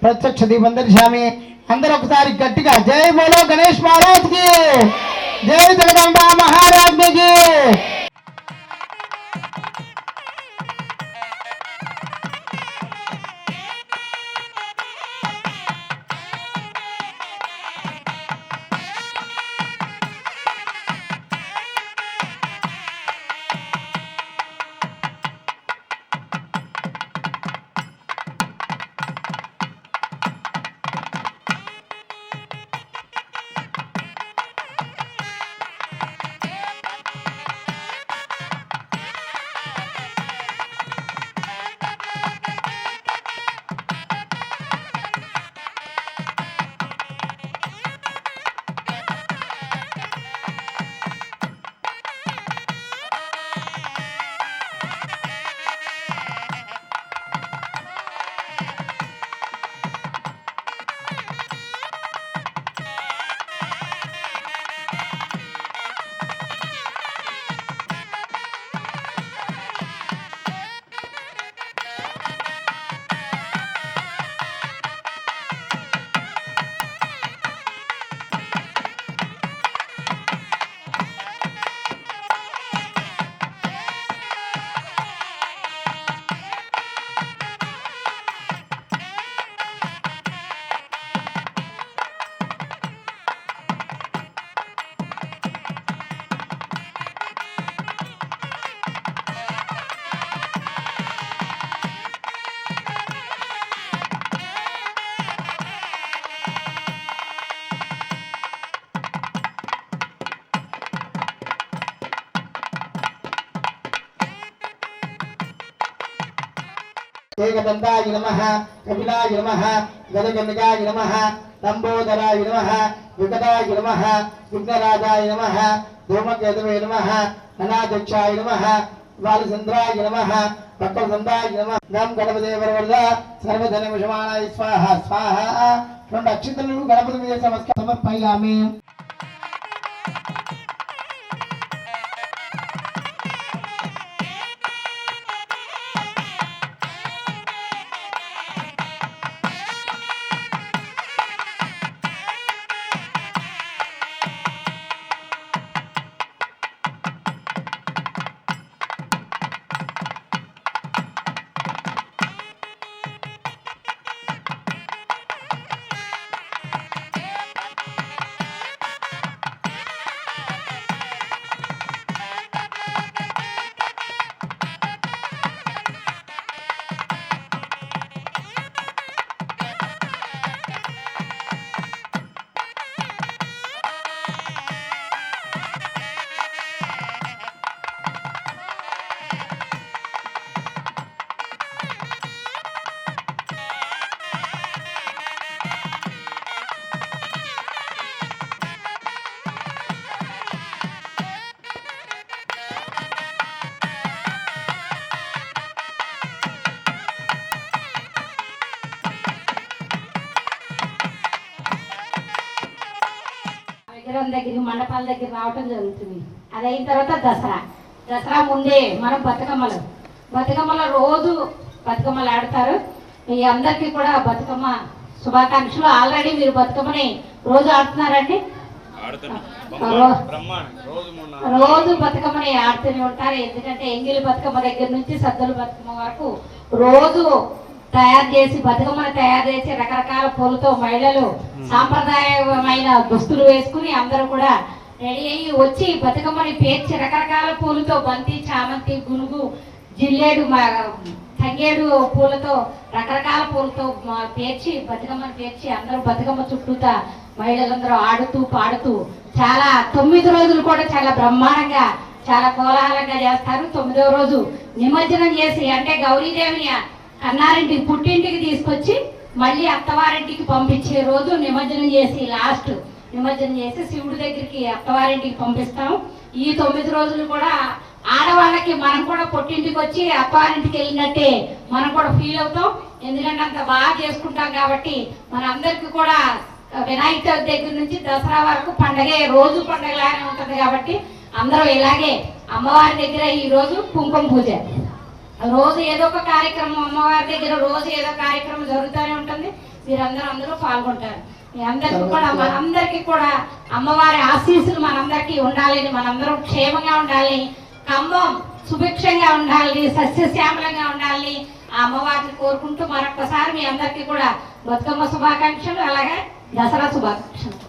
ప్రత్యక్ష దీపం దర్శామి. అందరూ ఒకసారి గట్టిగా జై బోలో గణేష్ మహారాజ్ కి, జై జగదంబా మహారాజ్కి. ఏకదంతాయ నమః, కపిలాయ నమః, గజగణికాయ నమః, లంబోదరాయ నమః, వికటాయ నమః, విఘ్నరాజాయ నమః, ధూమకేతవే నమః, అనాధ్యక్షాయ నమః, బాలచంద్రాయ నమః, పక్కవసంతాయ నమః. గం గణపతే వరవరద సర్వధన విషమాణాయ స్వాహ స్వాహ. రెండు అక్షింతలను గణపతి మీద సమర్పయామి. విగ్రహం దగ్గర మండపాల దగ్గర రావటం జరుగుతుంది. అది అయిన తర్వాత దసరా ముందే మనం బతుకమ్మలో రోజు బతుకమ్మలు ఆడతారు. మీ అందరికీ కూడా బతుకమ్మ శుభాకాంక్షలు. ఆల్రెడీ మీరు బతుకమ్మని రోజు ఆడుతున్నారండి, రోజు బతుకమ్మని ఆడుతూనే ఉంటారు. ఎందుకంటే ఎంగిలి బతుకమ్మ దగ్గర నుంచి సద్దుల బతుకమ్మ వరకు రోజు తయారు చేసి బతుకమ్మను తయారు చేసి రకరకాల పూలతో మహిళలు సాంప్రదాయమైన దుస్తులు వేసుకుని అందరూ కూడా రెడీ అయ్యి వచ్చి బతుకమ్మని పేర్చి రకరకాల పూలతో బంతి, చామంతి, గునుగు, జిల్లేడు, తంగేడు పూలతో రకరకాల పూలతో పేర్చి బతుకమ్మను పేర్చి అందరూ బతుకమ్మ చుట్టూతా మహిళలందరూ ఆడుతూ పాడుతూ చాలా 9 రోజులు కూడా చాలా బ్రహ్మాండంగా చాలా కోలాహలంగా చేస్తారు. 9వ రోజు నిమజ్జనం చేసి అంటే గౌరీదేవిని కన్నారింటికి పుట్టింటికి తీసుకొచ్చి మళ్ళీ అత్తవారింటికి పంపించే రోజు నిమజ్జనం చేసి లాస్ట్ నిమజ్జనం చేసి శివుడి దగ్గరికి అత్తవారింటికి పంపిస్తాం. ఈ 9 రోజులు కూడా ఆడవాళ్ళకి మనం కూడా పుట్టింటికి వచ్చి అత్తవారింటికి వెళ్ళినట్టే మనం కూడా ఫీల్ అవుతాం. ఎందుకంటే అంత బాగా చేసుకుంటాం కాబట్టి మన అందరికి కూడా వినాయక చవితి దగ్గర నుంచి దసరా వరకు పండగే రోజు పండగలానే ఉంటుంది. కాబట్టి అందరూ ఇలాగే అమ్మవారి దగ్గర ఈ రోజు కుంకుమ పూజ, రోజు ఏదో ఒక కార్యక్రమం అమ్మవారి దగ్గర రోజు ఏదో కార్యక్రమం జరుగుతూనే ఉంటుంది. మీరందరూ అందరూ పాల్గొంటారు. మీ అందరికీ కూడా మనందరికీ కూడా అమ్మవారి ఆశీస్సులు మనందరికీ ఉండాలని, మనందరం క్షేమంగా ఉండాలి, ఖమ్మం సుభిక్షంగా ఉండాలి, సస్యశ్యామలంగా ఉండాలి ఆ అమ్మవారిని కోరుకుంటూ మరొకసారి మీ అందరికీ కూడా బతుకమ్మ శుభాకాంక్షలు, అలాగే దసరా శుభాకాంక్షలు.